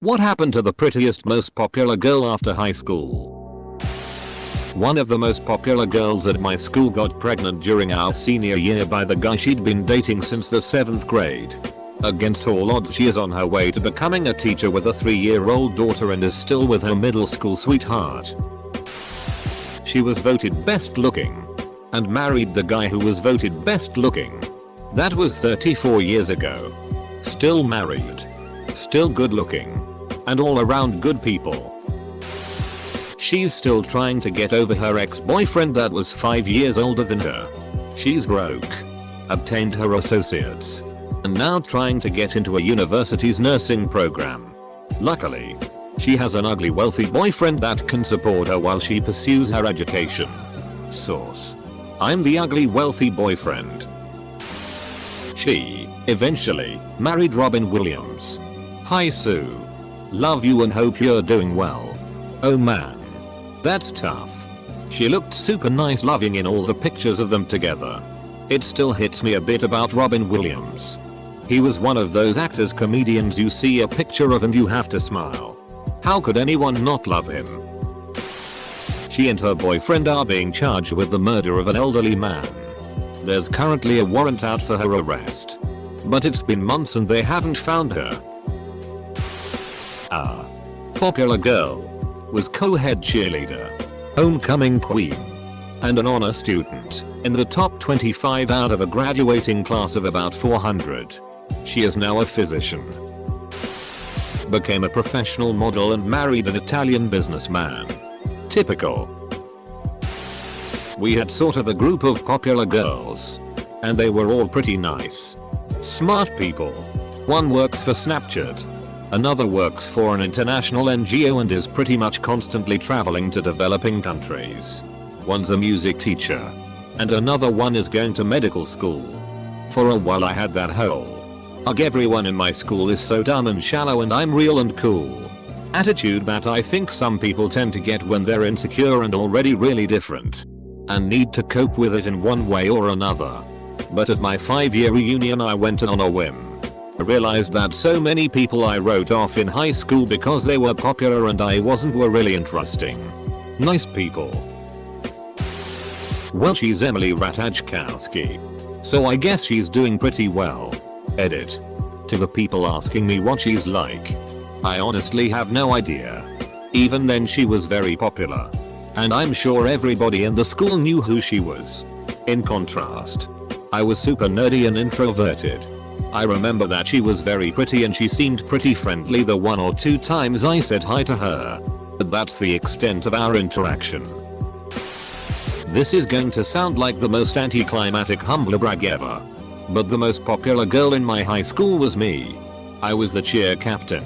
What happened to the prettiest, most popular girl after high school? One of the most popular girls at my school got pregnant during our senior year by the guy she'd been dating since the 7th grade. Against all odds, she is on her way to becoming a teacher with a 3-year-old daughter and is still with her middle school sweetheart. She was voted best looking and married the guy who was voted best looking. That was 34 years ago. Still married. Still good looking. And all around good people. She's still trying to get over her ex-boyfriend that was 5 years older than her. She's broke. Obtained her associates. And now trying to get into a university's nursing program. Luckily, she has an ugly wealthy boyfriend that can support her while she pursues her education. Source: I'm the ugly wealthy boyfriend. She eventually married Robin Williams. Hi Sue. Love you and hope you're doing well. Oh man. That's tough. She looked super nice loving in all the pictures of them together. It still hits me a bit about Robin Williams. He was one of those actors comedians you see a picture of and you have to smile. How could anyone not love him? She and her boyfriend are being charged with the murder of an elderly man. There's currently a warrant out for her arrest. But it's been months and they haven't found her. Popular girl. Was co-head cheerleader. Homecoming queen. And an honor student. In the top 25 out of a graduating class of about 400. She is now a physician. Became a professional model and married an Italian businessman. Typical. We had sort of a group of popular girls. And they were all pretty nice. Smart people. One works for Snapchat. Another works for an international NGO and is pretty much constantly traveling to developing countries. One's a music teacher. And another one is going to medical school. For a while I had that whole "ugh, everyone in my school is so dumb and shallow and I'm real and cool" attitude that I think some people tend to get when they're insecure and already really different. And need to cope with it in one way or another. But at my 5-year reunion I went on a whim. I realized that so many people I wrote off in high school because they were popular and I wasn't were really interesting. Nice people. Well, she's Emily Ratajkowski. So I guess she's doing pretty well. Edit. To the people asking me what she's like. I honestly have no idea. Even then she was very popular. And I'm sure everybody in the school knew who she was. In contrast, I was super nerdy and introverted. I remember that she was very pretty and she seemed pretty friendly the 1 or 2 times I said hi to her. But that's the extent of our interaction. This is going to sound like the most anticlimactic humble brag ever. But the most popular girl in my high school was me. I was the cheer captain.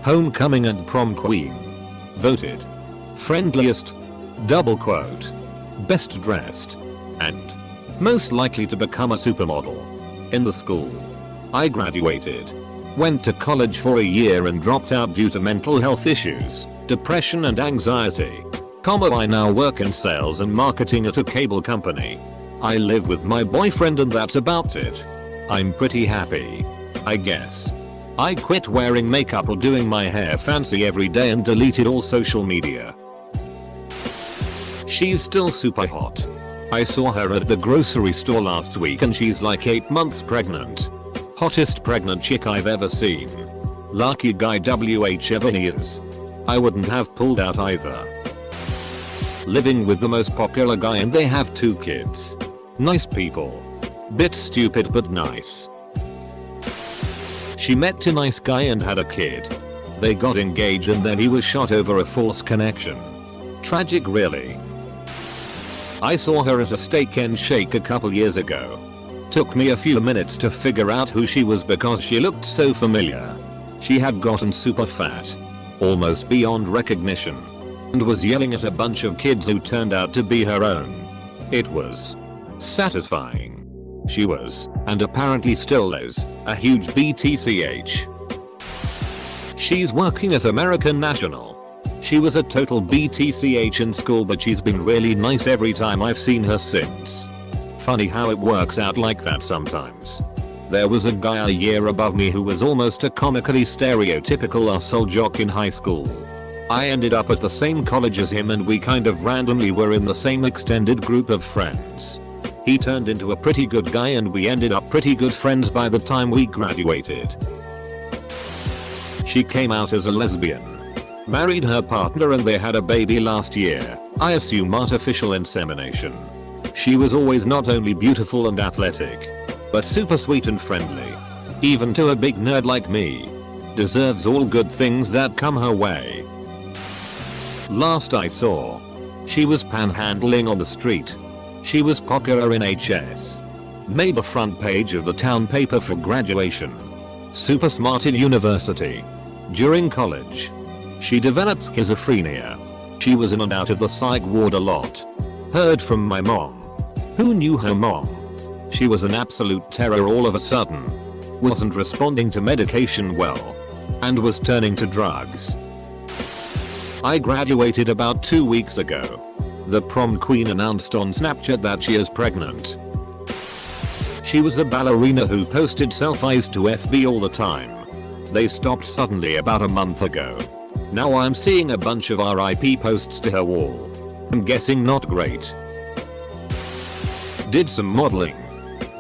Homecoming and prom queen. Voted friendliest, double quote, best dressed, and most likely to become a supermodel in the school. I graduated, went to college for a year and dropped out due to mental health issues, depression and anxiety. I now work in sales and marketing at a cable company. I live with my boyfriend and that's about it. I'm pretty happy, I guess. I quit wearing makeup or doing my hair fancy every day and deleted all social media. She's still super hot. I saw her at the grocery store last week and she's like 8 months pregnant. Hottest pregnant chick I've ever seen. Lucky guy whoever he is. I wouldn't have pulled out either. Living with the most popular guy and they have 2 kids. Nice people. Bit stupid but nice. She met a nice guy and had a kid. They got engaged and then he was shot over a false connection. Tragic really. I saw her at a steak and shake a couple years ago. Took me a few minutes to figure out who she was because she looked so familiar. She had gotten super fat. Almost beyond recognition. And was yelling at a bunch of kids who turned out to be her own. It was satisfying. She was, and apparently still is, a huge BTCH. She's working at American National. She was a total BTCH in school but she's been really nice every time I've seen her since. Funny how it works out like that sometimes. There was a guy a year above me who was almost a comically stereotypical asshole jock in high school. I ended up at the same college as him and we kind of randomly were in the same extended group of friends. He turned into a pretty good guy and we ended up pretty good friends by the time we graduated. She came out as a lesbian. Married her partner and they had a baby last year, I assume artificial insemination. She was always not only beautiful and athletic, but super sweet and friendly. Even to a big nerd like me. Deserves all good things that come her way. Last I saw, she was panhandling on the street. She was popular in HS. Made the front page of the town paper for graduation. Super smart in university. During college, she developed schizophrenia. She was in and out of the psych ward a lot. Heard from my mom. Who knew her mom? She was an absolute terror all of a sudden. Wasn't responding to medication well. And was turning to drugs. I graduated about 2 weeks ago. The prom queen announced on Snapchat that she is pregnant. She was a ballerina who posted selfies to FB all the time. They stopped suddenly about a month ago. Now I'm seeing a bunch of RIP posts to her wall. I'm guessing not great. Did some modeling.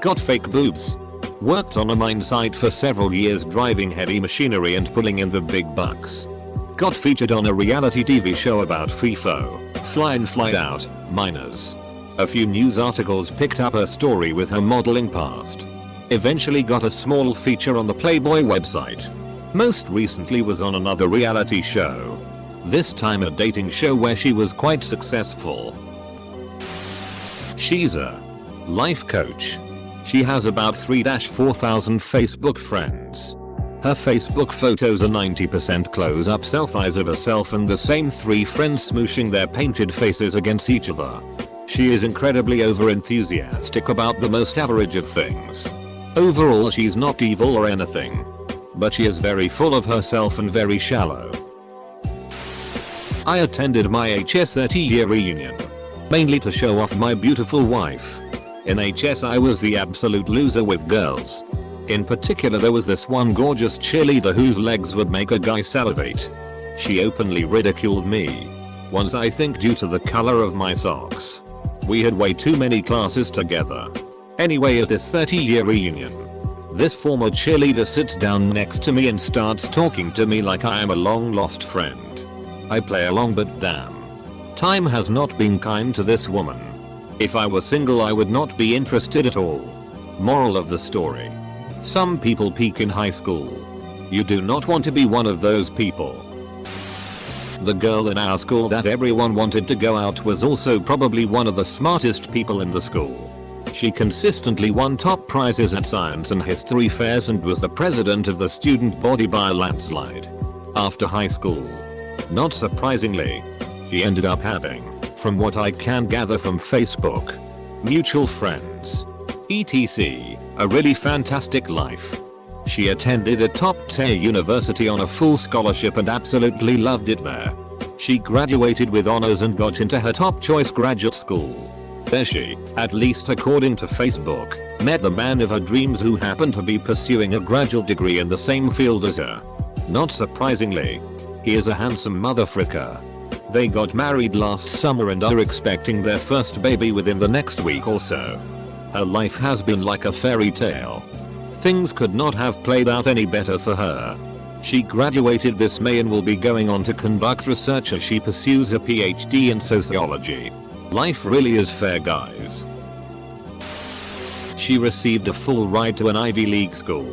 Got fake boobs. Worked on a mine site for several years driving heavy machinery and pulling in the big bucks. Got featured on a reality TV show about FIFO, fly in fly out, miners. A few news articles picked up her story with her modeling past. Eventually got a small feature on the Playboy website. Most recently was on another reality show. This time a dating show where she was quite successful. She's a life coach. She has about 3,000-4,000 Facebook friends. Her Facebook photos are 90% close-up selfies of herself and the same 3 friends smooshing their painted faces against each other. She is incredibly over-enthusiastic about the most average of things. Overall she's not evil or anything. But she is very full of herself and very shallow. I attended my HS 30-year reunion. Mainly to show off my beautiful wife. In HS I was the absolute loser with girls. In particular there was this one gorgeous cheerleader whose legs would make a guy salivate. She openly ridiculed me. Once I think due to the color of my socks. We had way too many classes together. Anyway at this 30-year reunion. This former cheerleader sits down next to me and starts talking to me like I am a long lost friend. I play along but damn. Time has not been kind to this woman. If I were single I would not be interested at all. Moral of the story. Some people peak in high school. You do not want to be one of those people. The girl in our school that everyone wanted to go out was also probably one of the smartest people in the school. She consistently won top prizes at science and history fairs and was the president of the student body by a landslide. After high school, not surprisingly, she ended up having, from what I can gather from Facebook, mutual friends, etc., a really fantastic life. She attended a top-tier university on a full scholarship and absolutely loved it there. She graduated with honors and got into her top choice graduate school. There she, at least according to Facebook, met the man of her dreams who happened to be pursuing a graduate degree in the same field as her. Not surprisingly, he is a handsome motherfricker. They got married last summer and are expecting their first baby within the next week or so. Her life has been like a fairy tale. Things could not have played out any better for her. She graduated this May and will be going on to conduct research as she pursues a PhD in sociology. Life really is fair, guys. She received a full ride to an Ivy League school.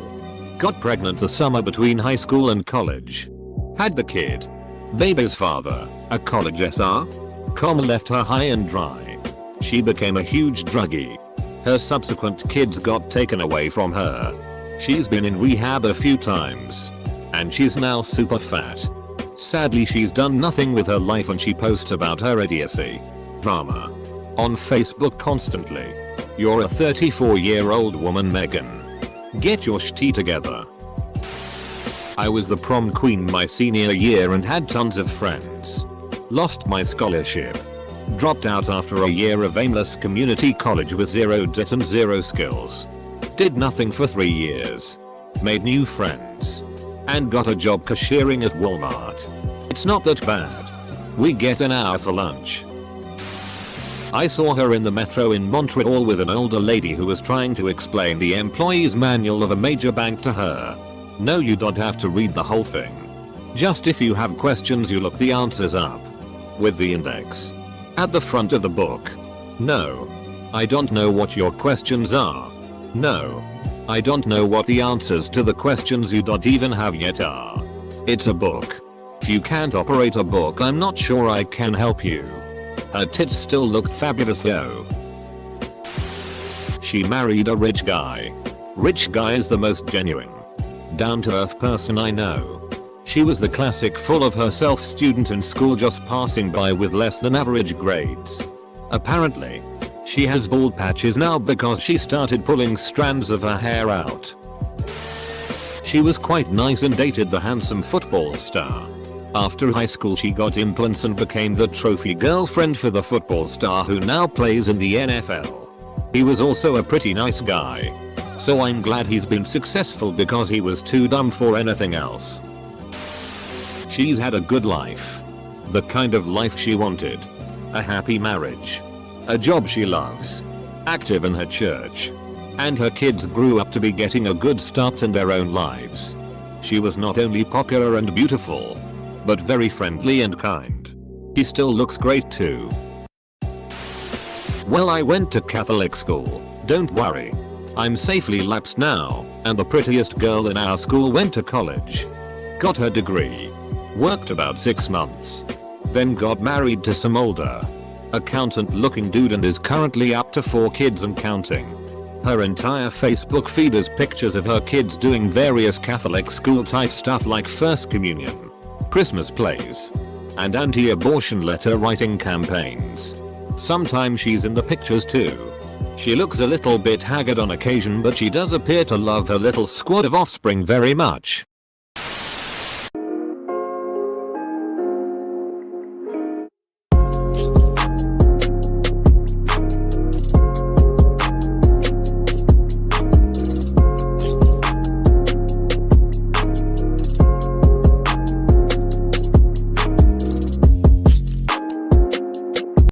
Got pregnant the summer between high school and college. Had the kid. Baby's father, a college SR, left her high and dry. She became a huge druggie. Her subsequent kids got taken away from her. She's been in rehab a few times. And she's now super fat. Sadly she's done nothing with her life and she posts about her idiocy. Drama. On Facebook constantly. You're a 34-year-old woman, Megan. Get your shit together. I was the prom queen my senior year and had tons of friends. Lost my scholarship. Dropped out after a year of aimless community college with 0 debt and 0 skills. Did nothing for 3 years. Made new friends. And got a job cashiering at Walmart. It's not that bad. We get an hour for lunch. I saw her in the metro in Montreal with an older lady who was trying to explain the employee's manual of a major bank to her. No, you don't have to read the whole thing. Just if you have questions, you look the answers up. With the index. At the front of the book. No. I don't know what your questions are. No. I don't know what the answers to the questions you don't even have yet are. It's a book. If you can't operate a book, I'm not sure I can help you. Her tits still look fabulous though. She married a rich guy. Rich guy is the most genuine, down-to-earth person I know. She was the classic full of herself student in school, just passing by with less than average grades. Apparently, she has bald patches now because she started pulling strands of her hair out. She was quite nice and dated the handsome football star. After high school she got implants and became the trophy girlfriend for the football star who now plays in the NFL. He was also a pretty nice guy. So I'm glad he's been successful because he was too dumb for anything else. She's had a good life. The kind of life she wanted. A happy marriage. A job she loves. Active in her church. And her kids grew up to be getting a good start in their own lives. She was not only popular and beautiful, but very friendly and kind. She still looks great too. Well, I went to Catholic school, don't worry. I'm safely lapsed now, and the prettiest girl in our school went to college. Got her degree. Worked about 6 months. Then got married to some older, accountant looking dude and is currently up to 4 kids and counting. Her entire Facebook feed is pictures of her kids doing various Catholic school type stuff like First Communion, Christmas plays, and anti-abortion letter writing campaigns. Sometimes she's in the pictures too. She looks a little bit haggard on occasion, but she does appear to love her little squad of offspring very much.